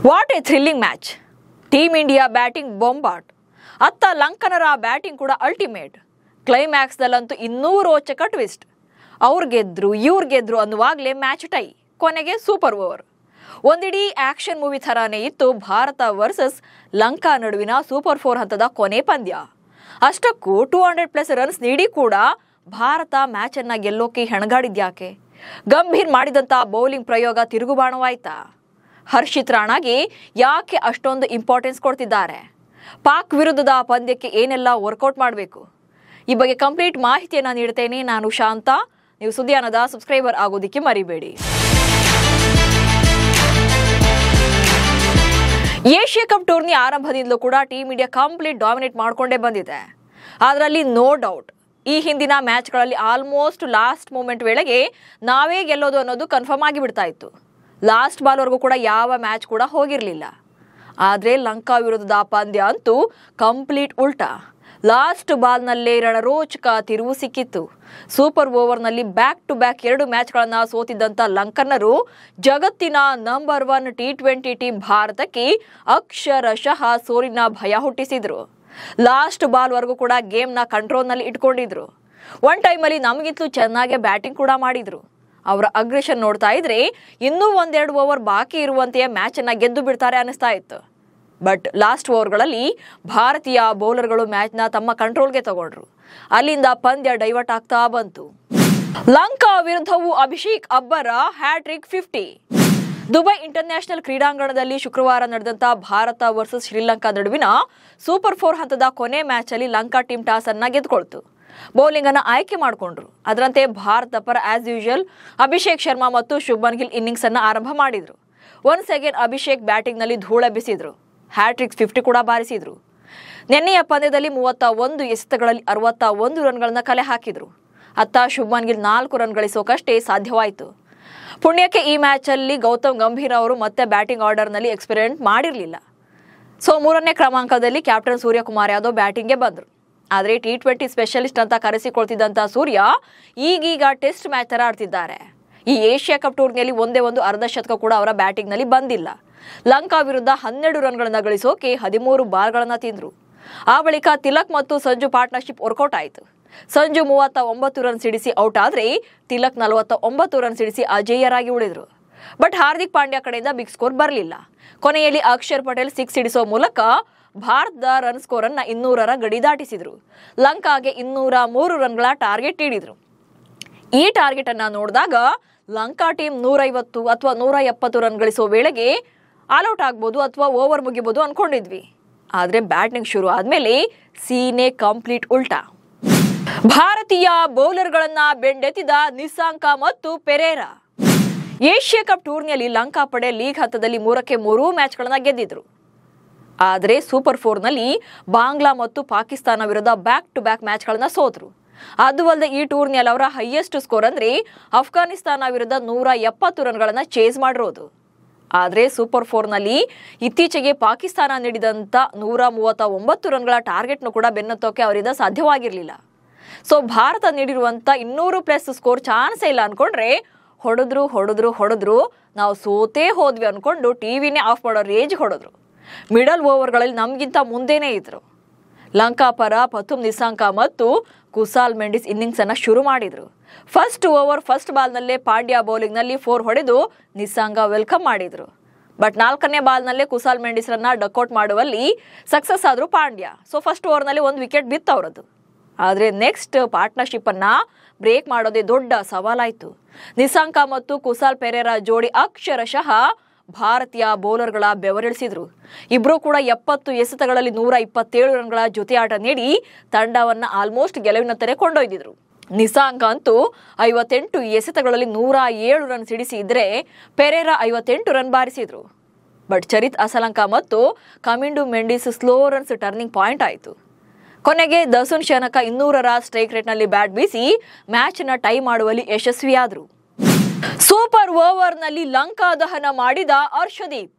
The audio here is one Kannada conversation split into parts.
What a thrilling match. Team India batting ಬೊಂಬಾಟ್, ಅತ್ತ ಲಂಕನರ ಬ್ಯಾಟಿಂಗ್ ಕೂಡ ಅಲ್ಟಿಮೇಟ್. ಕ್ಲೈಮ್ಯಾಕ್ಸ್ದಲ್ಲಂತೂ ಇನ್ನೂ ರೋಚಕ ಟ್ವಿಸ್ಟ್. ಅವ್ರು ಗೆದ್ರು ಇವ್ರು ಗೆದ್ರು ಅನ್ನುವಾಗಲೇ ಮ್ಯಾಚ್ ಟೈ, ಕೊನೆಗೆ ಸೂಪರ್ ಓವರ್. ಒಂದಿಡೀ ಆಕ್ಷನ್ ಮೂವಿ ಥರಾನೇ ಇತ್ತು ಭಾರತ ವರ್ಸಸ್ ಲಂಕಾ ನಡುವಿನ ಸೂಪರ್ 4 ಹಂತದ ಕೊನೆ ಪಂದ್ಯ. ಅಷ್ಟಕ್ಕೂ 200+ ರನ್ಸ್ ನೀಡಿ ಕೂಡ ಭಾರತ ಮ್ಯಾಚನ್ನು ಗೆಲ್ಲೋಕೆ ಹೆಣಗಾಡಿದ್ಯಾಕೆ? ಗಂಭೀರ್ ಮಾಡಿದಂಥ ಬೌಲಿಂಗ್ ಪ್ರಯೋಗ ತಿರುಗುಬಾಣವಾಯ್ತಾ? ಹರ್ಷಿತ್ ರಾಣಾಗೆ ಯಾಕೆ ಅಷ್ಟೊಂದು ಇಂಪಾರ್ಟೆನ್ಸ್ ಕೊಡ್ತಿದ್ದಾರೆ? ಪಾಕ್ ವಿರುದ್ಧದ ಪಂದ್ಯಕ್ಕೆ ಏನೆಲ್ಲ ವರ್ಕೌಟ್ ಮಾಡಬೇಕು? ಈ ಬಗ್ಗೆ ಕಂಪ್ಲೀಟ್ ಮಾಹಿತಿಯನ್ನು ನೀಡ್ತೇನೆ. ನಾನು ಶಾಂತ. ನೀವು ಸುದ್ದಿಯಾನದ ಸಬ್ಸ್ಕ್ರೈಬರ್ ಆಗೋದಕ್ಕೆ ಮರಿಬೇಡಿ. ಏಷ್ಯಾ ಕಪ್ ಟೂರ್ನಿ ಆರಂಭದಿಂದಲೂ ಕೂಡ ಟೀಮ್ ಇಂಡಿಯಾ ಕಂಪ್ಲೀಟ್ ಡಾಮಿನೇಟ್ ಮಾಡಿಕೊಂಡೇ ಬಂದಿದೆ. ಅದರಲ್ಲಿ ನೋ ಡೌಟ್ ಈ ಹಿಂದಿನ ಮ್ಯಾಚ್ಗಳಲ್ಲಿ ಆಲ್ಮೋಸ್ಟ್ ಲಾಸ್ಟ್ ಮೂಮೆಂಟ್ ವೇಳೆಗೆ ನಾವೇ ಗೆಲ್ಲೋದು ಅನ್ನೋದು ಕನ್ಫರ್ಮ್ ಆಗಿಬಿಡ್ತಾ ಇತ್ತು. ಲಾಸ್ಟ್ ಬಾಲ್ವರೆಗೂ ಕೂಡ ಯಾವ ಮ್ಯಾಚ್ ಕೂಡ ಹೋಗಿರಲಿಲ್ಲ. ಆದರೆ ಲಂಕಾ ವಿರುದ್ಧದ ಪಂದ್ಯ ಅಂತೂ ಕಂಪ್ಲೀಟ್ ಉಲ್ಟಾ. ಲಾಸ್ಟ್ ಬಾಲ್ನಲ್ಲೇ ರಣರೋಚಕ ತಿರುವು ಸಿಕ್ಕಿತ್ತು. ಸೂಪರ್ ಓವರ್ನಲ್ಲಿ ಬ್ಯಾಕ್ ಟು ಬ್ಯಾಕ್ 2 ಮ್ಯಾಚ್ಗಳನ್ನು ಸೋತಿದ್ದಂಥ ಲಂಕನ್ನರು ಜಗತ್ತಿನ ನಂಬರ್ 1 T20 ಟೀಮ್ ಭಾರತಕ್ಕೆ ಅಕ್ಷರಶಃ ಸೋಲಿನ ಭಯ ಹುಟ್ಟಿಸಿದ್ರು. ಲಾಸ್ಟ್ ಬಾಲ್ವರೆಗೂ ಕೂಡ ಗೇಮ್ನ ಕಂಟ್ರೋಲ್ನಲ್ಲಿ ಇಟ್ಕೊಂಡಿದ್ರು. ಒನ್ ಟೈಮಲ್ಲಿ ನಮಗಿಂತಲೂ ಚೆನ್ನಾಗಿ ಬ್ಯಾಟಿಂಗ್ ಕೂಡ ಮಾಡಿದ್ರು. ಅವರ ಅಗ್ರೆಷನ್ ನೋಡ್ತಾ ಇದ್ರೆ ಇನ್ನೂ 1-2 ಓವರ್ ಬಾಕಿ ಇರುವಂತೆಯೇ ಮ್ಯಾಚನ್ನು ಗೆದ್ದು ಬಿಡ್ತಾರೆ ಅನಿಸ್ತಾ ಇತ್ತು. ಬಟ್ ಲಾಸ್ಟ್ ಓವರ್ಗಳಲ್ಲಿ ಭಾರತೀಯ ಬೌಲರ್ಗಳು ಮ್ಯಾಚ್ನ ತಮ್ಮ ಕಂಟ್ರೋಲ್ಗೆ ತಗೊಂಡ್ರು. ಅಲ್ಲಿಂದ ಪಂದ್ಯ ಡೈವರ್ಟ್ ಆಗ್ತಾ ಬಂತು. ಲಂಕಾ ವಿರುದ್ಧವೂ ಅಭಿಷೇಕ್ ಅಬ್ಬರ ಹ್ಯಾಟ್ರಿಕ್ 50. ದುಬೈ ಇಂಟರ್ನ್ಯಾಷನಲ್ ಕ್ರೀಡಾಂಗಣದಲ್ಲಿ ಶುಕ್ರವಾರ ನಡೆದಂತ ಭಾರತ ವರ್ಸಸ್ ಶ್ರೀಲಂಕಾ ನಡುವಿನ ಸೂಪರ್ 4 ಹಂತದ ಕೊನೆ ಮ್ಯಾಚ್ ಅಲ್ಲಿ ಲಂಕಾ ಟೀಮ್ ಟಾಸ್ ಅನ್ನ ಗೆದ್ದುಕೊಳ್ತು. ಬೌಲಿಂಗ್ ಅನ್ನು ಆಯ್ಕೆ ಮಾಡಿಕೊಂಡ್ರು. ಅದರಂತೆ ಭಾರತ ಪರ ಆಸ್ ಯೂಶುವಲ್ ಅಭಿಷೇಕ್ ಶರ್ಮಾ ಮತ್ತು ಶುಭ್ಮನ್ ಗಿಲ್ ಇನ್ನಿಂಗ್ಸ್ ಅನ್ನ ಆರಂಭ ಮಾಡಿದ್ರು. ಒನ್ಸ್ ಅಗೇನ್ ಅಭಿಷೇಕ್ ಬ್ಯಾಟಿಂಗ್ ನಲ್ಲಿ ಧೂಳೆಬ್ಬಿಸಿದ್ರು. ಹ್ಯಾಟ್ರಿಕ್ 50 ಕೂಡ ಬಾರಿಸಿದ್ರು. ನಿನ್ನೆಯ ಪಂದ್ಯದಲ್ಲಿ 31 ಎಸೆತಗಳಲ್ಲಿ 61 ರನ್ಗಳನ್ನ ಕಲೆ ಹಾಕಿದ್ರು. ಅತ್ತ ಶುಭ್ಮನ್ ಗಿಲ್ 4 ರನ್ ಗಳಿಸೋಕಷ್ಟೇ ಸಾಧ್ಯವಾಯಿತು. ಪುಣ್ಯಕ್ಕೆ ಈ ಮ್ಯಾಚ್ ಅಲ್ಲಿ ಗೌತಮ್ ಗಂಭೀರ್ ಅವರು ಮತ್ತೆ ಬ್ಯಾಟಿಂಗ್ ಆರ್ಡರ್ ನಲ್ಲಿ ಎಕ್ಸ್ಪೆರಿಮೆಂಟ್ ಮಾಡಿರಲಿಲ್ಲ. ಸೊ 3ನೇ ಕ್ರಮಾಂಕದಲ್ಲಿ ಕ್ಯಾಪ್ಟನ್ ಸೂರ್ಯಕುಮಾರ್ ಯಾದವ್ ಬ್ಯಾಟಿಂಗ್ಗೆ ಬಂದರು. ಆದರೆ T20 ಸ್ಪೆಷಲಿಸ್ಟ್ ಅಂತ ಕರೆಸಿಕೊಳ್ತಿದ್ದಂಥ ಸೂರ್ಯ ಈಗೀಗ ಟೆಸ್ಟ್ ಮ್ಯಾಚ್ ತರ ಆಡ್ತಿದ್ದಾರೆ. ಈ ಏಷ್ಯಾ ಕಪ್ ಟೂರ್ನಿಯಲ್ಲಿ ಒಂದೇ ಒಂದು ಅರ್ಧ ಶತಕ ಕೂಡ ಅವರ ಬ್ಯಾಟಿಂಗ್ ನಲ್ಲಿ ಬಂದಿಲ್ಲ. ಲಂಕಾ ವಿರುದ್ಧ 12 ರನ್ಗಳನ್ನ ಗಳಿಸೋಕೆ 13 ಬಾಲ್ಗಳನ್ನ ತಿಂದ್ರು. ಆ ಬಳಿಕ ತಿಲಕ್ ಮತ್ತು ಸಂಜು ಪಾರ್ಟ್ನರ್ಶಿಪ್ ವರ್ಕೌಟ್ ಆಯಿತು. ಸಂಜು 39 ರನ್ ಸಿಡಿಸಿ ಔಟ್ ಆದ್ರೆ ತಿಲಕ್ 49 ರನ್ ಸಿಡಿಸಿ ಅಜೇಯರಾಗಿ ಉಳಿದ್ರು. ಬಟ್ ಹಾರ್ದಿಕ್ ಪಾಂಡ್ಯ ಕಡೆಯಿಂದ ಬಿಗ್ ಸ್ಕೋರ್ ಬರಲಿಲ್ಲ. ಕೊನೆಯಲ್ಲಿ ಅಕ್ಷರ್ ಪಟೇಲ್ 6 ಸಿಡಿಸೋ ಮೂಲಕ ಭಾರತದ ರನ್ ಸ್ಕೋರ್ ಅನ್ನ 200ರ ಗಡಿ ದಾಟಿಸಿದ್ರು. ಲಂಕಾಗೆ 203 ರನ್ಗಳ ಟಾರ್ಗೆಟ್ ನೀಡಿದ್ರು. ಈ ಟಾರ್ಗೆಟ್ ಅನ್ನ ನೋಡಿದಾಗ ಲಂಕಾ ಟೀಮ್ 150 ಅಥವಾ 170 ರನ್ ಗಳಿಸೋ ವೇಳೆಗೆ ಆಲ್ಔಟ್ ಆಗ್ಬೋದು ಅಥವಾ ಓವರ್ ಮುಗಿಬಹುದು ಅನ್ಕೊಂಡಿದ್ವಿ. ಆದ್ರೆ ಬ್ಯಾಟಿಂಗ್ ಶುರು ಆದ್ಮೇಲೆ ಸೀನೆ ಕಂಪ್ಲೀಟ್ ಉಲ್ಟಾ. ಭಾರತೀಯ ಬೌಲರ್ಗಳನ್ನ ಬೆಂಡೆತ್ತಿದ ನಿಸಾಂಕ ಮತ್ತು ಪೆರೇರಾ. ಏಷ್ಯಾ ಕಪ್ ಟೂರ್ನಿಯಲ್ಲಿ ಲಂಕಾ ಪಡೆ ಲೀಗ್ ಹಂತದಲ್ಲಿ 3ಕ್ಕೆ 3 ಮ್ಯಾಚ್ಗಳನ್ನ ಗೆದ್ದಿದ್ರು. ಆದರೆ ಸೂಪರ್ 4ನಲ್ಲಿ ಬಾಂಗ್ಲಾ ಮತ್ತು ಪಾಕಿಸ್ತಾನ ವಿರುದ್ಧ ಬ್ಯಾಕ್ ಟು ಬ್ಯಾಕ್ ಮ್ಯಾಚ್ಗಳನ್ನ ಸೋತರು. ಅದು ಅಲ್ಲದೆ ಈ ಟೂರ್ನಿಯಲ್ಲಿ ಅವರ ಹೈಯೆಸ್ಟ್ ಸ್ಕೋರ್ ಅಂದ್ರೆ ಅಫ್ಘಾನಿಸ್ತಾನ ವಿರುದ್ಧ 170 ರನ್ಗಳನ್ನ ಚೇಸ್ ಮಾಡಿರೋದು. ಆದರೆ ಸೂಪರ್ 4ನಲ್ಲಿ ಇತ್ತೀಚೆಗೆ ಪಾಕಿಸ್ತಾನ ನೀಡಿದಂಥ 139 ರನ್ಗಳ ಟಾರ್ಗೆಟ್ನು ಕೂಡ ಬೆನ್ನತ್ತೋಕೆ ಅವರಿಂದ ಸಾಧ್ಯವಾಗಿರಲಿಲ್ಲ. ಸೊ ಭಾರತ ನೀಡಿರುವಂಥ 200+ ಸ್ಕೋರ್ ಚಾನ್ಸೇ ಇಲ್ಲ ಅನ್ಕೊಂಡ್ರೆ ಹೊಡೆದ್ರು ನಾವು ಸೋತೇ ಹೋದ್ವಿ ಅನ್ಕೊಂಡು ಟಿವಿನೇ ಆಫ್ ಮಾಡೋ ರೇಂಜ್ ಹೊಡೆದ್ರು. ಮಿಡಲ್ ಓವರ್ಗಳಲ್ಲಿ ನಮಗಿಂತ ಮುಂದೆನೇ ಇದ್ರು. ಲಂಕಾ ಪರ ಪಥುಮ್ ನಿಸಾಂಕ ಮತ್ತು ಕುಸಾಲ್ ಮೆಂಡಿಸ್ ಇನ್ನಿಂಗ್ಸ್ ಅನ್ನ ಶುರು ಮಾಡಿದ್ರು. ಫಸ್ಟ್ ಓವರ್ ಫಸ್ಟ್ ಬಾಲ್ನಲ್ಲೇ ಪಾಂಡ್ಯ ಬೌಲಿಂಗ್ ನಲ್ಲಿ 4 ಹೊಡೆದು ನಿಸಾಂಗ ವೆಲ್ಕಮ್ ಮಾಡಿದ್ರು. ಬಟ್ 4ನೇ ಬಾಲ್ನಲ್ಲೇ ಕುಸಾಲ್ ಮೆಂಡಿಸ್ ರನ್ನ ಡಕ್ಔಟ್ ಮಾಡುವಲ್ಲಿ ಸಕ್ಸಸ್ ಆದ್ರು ಪಾಂಡ್ಯ. ಸೊ ಫಸ್ಟ್ ಓವರ್ನಲ್ಲಿ 1 ವಿಕೆಟ್ ಬಿತ್ತು ಅವರದ್ದು. ಆದರೆ ನೆಕ್ಸ್ಟ್ ಪಾರ್ಟ್ನರ್ಶಿಪ್ ಅನ್ನ ಬ್ರೇಕ್ ಮಾಡೋದೇ ದೊಡ್ಡ ಸವಾಲಾಯಿತು. ನಿಸಾಂಕ ಮತ್ತು ಕುಸಾಲ್ ಪೆರೇರಾ ಜೋಡಿ ಅಕ್ಷರಶಃ ಭಾರತೀಯ ಬೌಲರ್ಗಳ ಬೆವರಿಳಿಸಿದ್ರು. ಇಬ್ರು ಕೂಡ 70 ಎಸೆತಗಳಲ್ಲಿ 127 ರನ್ಗಳ ಜೊತೆ ಆಟ ನೀಡಿ ತಂಡವನ್ನ ಆಲ್ಮೋಸ್ಟ್ ಗೆಲುವಿನತ್ತರೆ ಕೊಂಡೊಯ್ದಿದ್ರು. ನಿಸಾಂಕ ಅಂತೂ 58 ಎಸೆತಗಳಲ್ಲಿ 107 ರನ್ ಸಿಡಿಸಿ ಇದ್ರೆ ಪೆರೇರಾ 58 ರನ್ ಬಾರಿಸಿದ್ರು. ಬಟ್ ಚರಿತ್ ಅಸಲಂಕ ಮತ್ತು Kamindu Mendis slow runs turning point ಆಯಿತು. ಕೊನೆಗೆ ದಸುನ್ ಶನಕ 200ರ ಸ್ಟ್ರೈಕ್ ರೇಟ್ನಲ್ಲಿ ಬ್ಯಾಟ್ ಬೀಸಿ ಮ್ಯಾಚ್ನ ಟೈ ಮಾಡುವಲ್ಲಿ ಯಶಸ್ವಿಯಾದರು. ಸೂಪರ್ ಓವರ್ನಲ್ಲಿ ಲಂಕಾ ದಹನ ಮಾಡಿದ ಹರ್ಷದೀಪ್.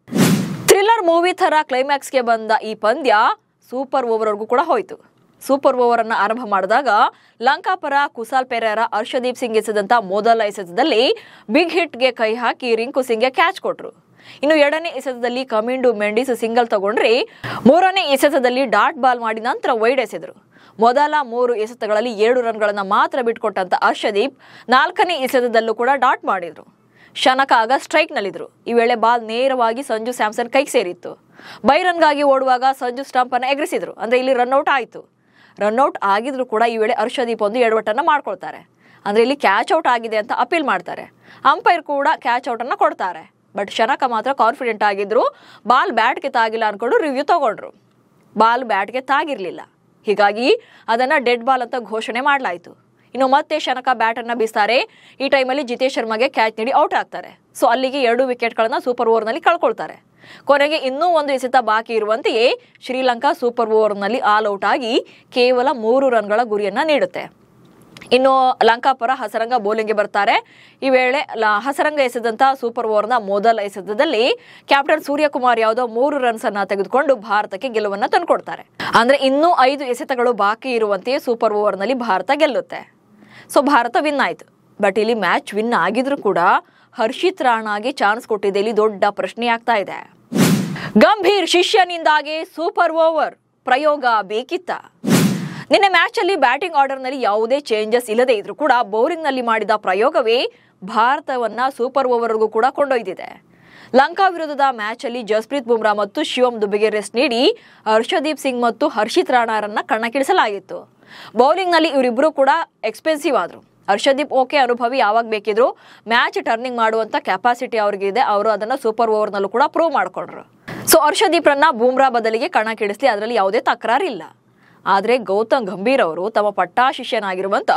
ಥ್ರಿಲ್ಲರ್ ಮೂವಿ ಥರ ಕ್ಲೈಮ್ಯಾಕ್ಸ್ಗೆ ಬಂದ ಈ ಪಂದ್ಯ ಸೂಪರ್ ಓವರ್ವರೆಗೂ ಕೂಡ ಹೋಯಿತು. ಸೂಪರ್ ಓವರ್ ಅನ್ನು ಆರಂಭ ಮಾಡಿದಾಗ ಲಂಕಾ ಪರ ಕುಸಾಲ್ ಪೆರೇರಾ ಹರ್ಷದೀಪ್ ಸಿಂಗ್ ಎಸೆದಂತ ಮೊದಲ ಎಸೆತದಲ್ಲಿ ಬಿಗ್ ಹಿಟ್ಗೆ ಕೈ ಹಾಕಿ ರಿಂಕು ಸಿಂಗ್ಗೆ ಕ್ಯಾಚ್ ಕೊಟ್ರು. ಇನ್ನು ಎರಡನೇ ಎಸೆತದಲ್ಲಿ ಕಮಿಂಡು ಮೆಂಡಿಸ್ ಸಿಂಗಲ್ ತಗೊಂಡ್ರೆ ಮೂರನೇ ಎಸೆತದಲ್ಲಿ ಡಾಟ್ ಬಾಲ್ ಮಾಡಿ ನಂತರ ವೈಡ್ ಎಸೆದರು. ಮೊದಲ 3 ಎಸೆತಗಳಲ್ಲಿ 7 ರನ್ಗಳನ್ನು ಮಾತ್ರ ಬಿಟ್ಕೊಟ್ಟಂತ ಹರ್ಷದೀಪ್ 4ನೇ ಎಸೆತದಲ್ಲೂ ಕೂಡ ಡಾಟ್ ಮಾಡಿದ್ರು. ಶನಕ ಆಗ ಸ್ಟ್ರೈಕ್ನಲ್ಲಿದ್ರು. ಈ ವೇಳೆ ಬಾಲ್ ನೇರವಾಗಿ ಸಂಜು ಸ್ಯಾಮ್ಸನ್ ಕೈಗೆ ಸೇರಿತ್ತು. ಬೈ ರನ್ಗಾಗಿ ಓಡುವಾಗ ಸಂಜು ಸ್ಟಂಪ್ ಅನ್ನು ಎಗರಿಸಿದ್ರು. ಅಂದ್ರೆ ಇಲ್ಲಿ ರನ್ಔಟ್ ಆಯಿತು. ರನ್ಔಟ್ ಆಗಿದ್ರು ಕೂಡ ಈ ವೇಳೆ ಹರ್ಷದೀಪ್ ಒಂದು ಎಡವಟ್ಟನ್ನು ಮಾಡ್ಕೊಳ್ತಾರೆ. ಅಂದ್ರೆ ಇಲ್ಲಿ ಕ್ಯಾಚ್ ಔಟ್ ಆಗಿದೆ ಅಂತ ಅಪೀಲ್ ಮಾಡ್ತಾರೆ. ಅಂಪೈರ್ ಕೂಡ ಕ್ಯಾಚ್ ಔಟ್ ಅನ್ನ ಕೊಡ್ತಾರೆ. ಬಟ್ ಶನಕ ಮಾತ್ರ ಕಾನ್ಫಿಡೆಂಟ್ ಆಗಿದ್ರು. ಬಾಲ್ ಬ್ಯಾಟ್ಗೆ ತಾಗಿಲ್ಲ ಅನ್ಕೊಂಡು ರಿವ್ಯೂ ತಗೊಂಡ್ರು. ಬಾಲ್ ಬ್ಯಾಟ್ಗೆ ತಾಗಿರ್ಲಿಲ್ಲ. ಹೀಗಾಗಿ ಅದನ್ನ ಡೆಡ್ ಬಾಲ್ ಅಂತ ಘೋಷಣೆ ಮಾಡಲಾಯಿತು. ಇನ್ನು ಮತ್ತೆ ಶನಕ ಬ್ಯಾಟ್ ಅನ್ನ ಬೀಸ್ತಾರೆ. ಈ ಟೈಮಲ್ಲಿ ಜಿತೇಶ್ ಶರ್ಮಾಗೆ ಕ್ಯಾಚ್ ನೀಡಿ ಔಟ್ ಆಗ್ತಾರೆ. ಸೊ ಅಲ್ಲಿಗೆ 2 ವಿಕೆಟ್ಗಳನ್ನ ಸೂಪರ್ ಓವರ್ನಲ್ಲಿ ಕಳ್ಕೊಳ್ತಾರೆ. ಕೊನೆಗೆ ಇನ್ನೂ ಒಂದು ಎಸೆತ ಬಾಕಿ ಇರುವಂತೆಯೇ ಶ್ರೀಲಂಕಾ ಸೂಪರ್ ಓವರ್ನಲ್ಲಿ ಆಲ್ ಔಟ್ ಆಗಿ ಕೇವಲ 3 ರನ್ಗಳ ಗುರಿಯನ್ನ ನೀಡುತ್ತೆ. ಇನ್ನು ಲಂಕಾ ಪರ ಹಸರಂಗ ಬೌಲಿಂಗ್ಗೆ ಬರ್ತಾರೆ. ಈ ವೇಳೆ ಹಸರಂಗ ಎಸೆದಂತ ಸೂಪರ್ ಓವರ್ನ ಮೊದಲ ಎಸೆತದಲ್ಲಿ ಕ್ಯಾಪ್ಟನ್ ಸೂರ್ಯಕುಮಾರ್ ಯಾದವ್ 3 ರನ್ಸ್ ಅನ್ನ ತೆಗೆದುಕೊಂಡು ಭಾರತಕ್ಕೆ ಗೆಲುವನ್ನ ತಂದುಕೊಡ್ತಾರೆ. ಅಂದ್ರೆ ಇನ್ನೂ 5 ಎಸೆತಗಳು ಬಾಕಿ ಇರುವಂತೆಯೇ ಸೂಪರ್ ಓವರ್ನಲ್ಲಿ ಭಾರತ ಗೆಲ್ಲುತ್ತೆ. ಸೊ ಭಾರತ ವಿನ್ ಆಯ್ತು. ಬಟ್ ಇಲ್ಲಿ ಮ್ಯಾಚ್ ವಿನ್ ಆಗಿದ್ರು ಕೂಡ ಹರ್ಷಿತ್ ರಾಣಾಗೆ ಚಾನ್ಸ್ ಕೊಟ್ಟಿದೆ ಇಲ್ಲಿ ದೊಡ್ಡ ಪ್ರಶ್ನೆ ಆಗ್ತಾ ಇದೆ. ಗಂಭೀರ್ ಶಿಷ್ಯನಿಂದಾಗಿ ಸೂಪರ್ ಓವರ್ ಪ್ರಯೋಗ ಬೇಕಿತ್ತ? ನಿನ್ನೆ ಮ್ಯಾಚ್ ಅಲ್ಲಿ ಬ್ಯಾಟಿಂಗ್ ಆರ್ಡರ್ ನಲ್ಲಿ ಯಾವುದೇ ಚೇಂಜಸ್ ಇಲ್ಲದೆ ಇದ್ರೂ ಕೂಡ ಬೌಲಿಂಗ್ ನಲ್ಲಿ ಮಾಡಿದ ಪ್ರಯೋಗವೇ ಭಾರತವನ್ನ ಸೂಪರ್ ಓವರ್ಗೂ ಕೂಡ ಕೊಂಡೊಯ್ದಿದೆ. ಲಂಕಾ ವಿರುದ್ಧದ ಮ್ಯಾಚ್ ಅಲ್ಲಿ ಜಸ್ಪ್ರೀತ್ ಬುಮ್ರಾ ಮತ್ತು ಶಿವಮ್ ದುಬೆಗೆ ರೆಸ್ಟ್ ನೀಡಿ ಹರ್ಷದೀಪ್ ಸಿಂಗ್ ಮತ್ತು ಹರ್ಷಿತ್ ರಾಣಾರನ್ನ ಕಣಕ್ಕಿಳಿಸಲಾಗಿತ್ತು. ಬೌಲಿಂಗ್ ನಲ್ಲಿ ಇವರಿಬ್ರು ಕೂಡ ಎಕ್ಸ್ಪೆನ್ಸಿವ್ ಆದ್ರು. ಹರ್ಷದೀಪ್ ಓಕೆ ಅನುಭವಿ, ಯಾವಾಗ ಬೇಕಿದ್ರು ಮ್ಯಾಚ್ ಟರ್ನಿಂಗ್ ಮಾಡುವಂತ ಕೆಪಾಸಿಟಿ ಅವ್ರಿಗಿದೆ. ಅವರು ಅದನ್ನ ಸೂಪರ್ ಓವರ್ ನಲ್ಲೂ ಕೂಡ ಪ್ರೂವ್ ಮಾಡ್ಕೊಂಡ್ರು. ಸೊ ಹರ್ಷದೀಪ್ ರನ್ನ ಬುಮ್ರಾ ಬದಲಿಗೆ ಕಣಕ್ಕಿಳಿಸ್ಲಿ, ಅದರಲ್ಲಿ ಯಾವುದೇ ತಕರಾರಿಲ್ಲ. ಆದ್ರೆ ಗೌತಮ್ ಗಂಭೀರ್ ಅವರು ತಮ್ಮ ಪಟ್ಟಾ ಶಿಷ್ಯನಾಗಿರುವಂತ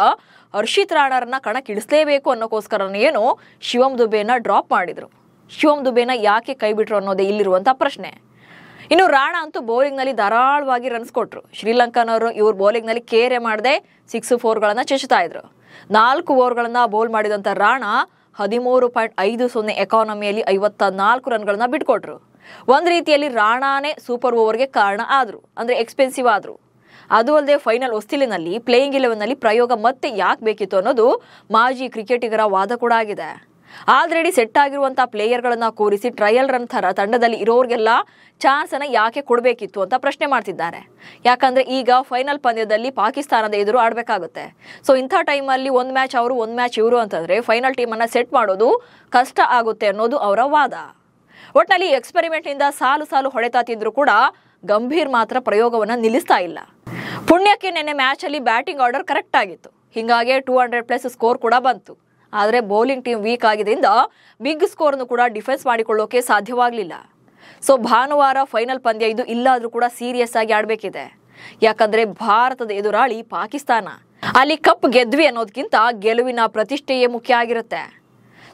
ಹರ್ಷಿತ್ ರಾಣಾರನ್ನ ಕಣಕ್ಕಿಳಿಸಲೇಬೇಕು ಅನ್ನೋಕೋಸ್ಕರನೇ ಏನೋ ಶಿವಮ್ ದುಬೆನ ಡ್ರಾಪ್ ಮಾಡಿದ್ರು. ಶಿವಮ್ ದುಬೆನ ಯಾಕೆ ಕೈ ಬಿಟ್ರು ಅನ್ನೋದೇ ಇಲ್ಲಿರುವಂತ ಪ್ರಶ್ನೆ. ಇನ್ನು ರಾಣಾ ಅಂತೂ ಬೌಲಿಂಗ್ ನಲ್ಲಿ ಧಾರಾಳವಾಗಿ ರನ್ಸ್ ಕೊಟ್ರು. ಶ್ರೀಲಂಕಾನವರು ಇವ್ರ ಬೌಲಿಂಗ್ ನಲ್ಲಿ ಕೇರೆ ಮಾಡದೆ 6-4ಗಳನ್ನ ಚೆಚ್ಚುತ್ತಾ ಇದ್ರು. 4 ಓವರ್ಗಳನ್ನ ಬೌಲ್ ಮಾಡಿದಂತ ರಾಣಾ 13.50 ಎಕಾನಮಿಯಲ್ಲಿ 54 ರನ್ಗಳನ್ನ ಬಿಟ್ಕೊಟ್ರು. ಒಂದ್ ರೀತಿಯಲ್ಲಿ ರಾಣಾನೇ ಸೂಪರ್ ಓವರ್ಗೆ ಕಾರಣ ಆದ್ರು, ಅಂದ್ರೆ ಎಕ್ಸ್ಪೆನ್ಸಿವ್ ಆದ್ರು. ಅದು ಅಲ್ಲದೆ ಫೈನಲ್ ಹೊಸ್ತಿಲಿನಲ್ಲಿ ಪ್ಲೇಯಿಂಗ್ 11ನಲ್ಲಿ ಪ್ರಯೋಗ ಮತ್ತೆ ಯಾಕೆ ಬೇಕಿತ್ತು ಅನ್ನೋದು ಮಾಜಿ ಕ್ರಿಕೆಟಿಗರ ವಾದ ಕೂಡ ಆಗಿದೆ. ಆಲ್ರೆಡಿ ಸೆಟ್ ಆಗಿರುವಂತಹ ಪ್ಲೇಯರ್ಗಳನ್ನ ಕೂರಿಸಿ ಟ್ರಯಲ್ ರನ್ ತರ ತಂಡದಲ್ಲಿ ಇರೋರಿಗೆಲ್ಲ ಚಾನ್ಸ್ ಅನ್ನ ಯಾಕೆ ಕೊಡಬೇಕಿತ್ತು ಅಂತ ಪ್ರಶ್ನೆ ಮಾಡ್ತಿದ್ದಾರೆ. ಯಾಕಂದ್ರೆ ಈಗ ಫೈನಲ್ ಪಂದ್ಯದಲ್ಲಿ ಪಾಕಿಸ್ತಾನದ ಎದುರು ಆಡ್ಬೇಕಾಗುತ್ತೆ. ಸೊ ಇಂಥ ಟೈಮಲ್ಲಿ ಒಂದ್ ಮ್ಯಾಚ್ ಅವರು ಒಂದ್ ಮ್ಯಾಚ್ ಇವರು ಅಂತಂದ್ರೆ ಫೈನಲ್ ಟೀಮ್ ಅನ್ನ ಸೆಟ್ ಮಾಡೋದು ಕಷ್ಟ ಆಗುತ್ತೆ ಅನ್ನೋದು ಅವರ ವಾದ. ಒಟ್ನಲ್ಲಿ ಎಕ್ಸ್ಪೆರಿಮೆಂಟ್ ನಿಂದ ಸಾಲು ಹೊಡೆತಾ ತಿಂದ್ರು ಕೂಡ ಗಂಭೀರ್ ಮಾತ್ರ ಪ್ರಯೋಗವನ್ನ ನಿಲ್ಲಿಸ್ತಾ ಇಲ್ಲ. ಪುಣ್ಯಕ್ಕೆ ನಿನ್ನೆ ಮ್ಯಾಚ್ ಅಲ್ಲಿ ಬ್ಯಾಟಿಂಗ್ ಆರ್ಡರ್ ಕರೆಕ್ಟ್ ಆಗಿತ್ತು. ಹಿಂಗಾಗಿ 200+ ಸ್ಕೋರ್ ಕೂಡ ಬಂತು. ಆದ್ರೆ ಬೌಲಿಂಗ್ ಟೀಮ್ ವೀಕ್ ಆಗಿದ್ದರಿಂದ ಬಿಗ್ ಸ್ಕೋರ್ನು ಕೂಡ ಡಿಫೆನ್ಸ್ ಮಾಡಿಕೊಳ್ಳೋಕೆ ಸಾಧ್ಯವಾಗಲಿಲ್ಲ. ಸೊ ಭಾನುವಾರ ಫೈನಲ್ ಪಂದ್ಯ ಇದು. ಇಲ್ಲಾದ್ರೂ ಕೂಡ ಸೀರಿಯಸ್ ಆಗಿ ಆಡ್ಬೇಕಿದೆ. ಯಾಕಂದ್ರೆ ಭಾರತದ ಎದುರಾಳಿ ಪಾಕಿಸ್ತಾನ. ಅಲ್ಲಿ ಕಪ್ ಗೆದ್ವಿ ಅನ್ನೋದಕ್ಕಿಂತ ಗೆಲುವಿನ ಪ್ರತಿಷ್ಠೆಯೇ ಮುಖ್ಯ ಆಗಿರುತ್ತೆ.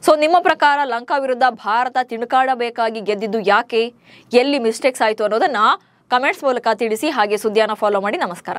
ಸೊ ನಿಮ್ಮ ಪ್ರಕಾರ ಲಂಕಾ ವಿರುದ್ಧ ಭಾರತ ತಿಣುಕಾಡಬೇಕಾಗಿ ಗೆದ್ದಿದ್ದು ಯಾಕೆ, ಎಲ್ಲಿ ಮಿಸ್ಟೇಕ್ಸ್ ಆಯ್ತು ಅನ್ನೋದನ್ನ ಕಮೆಂಟ್ಸ್ ಮೂಲಕ ತಿಳಿಸಿ. ಹಾಗೆ ಸುದ್ದಿಯನ್ನ ಫಾಲೋ ಮಾಡಿ. ನಮಸ್ಕಾರ.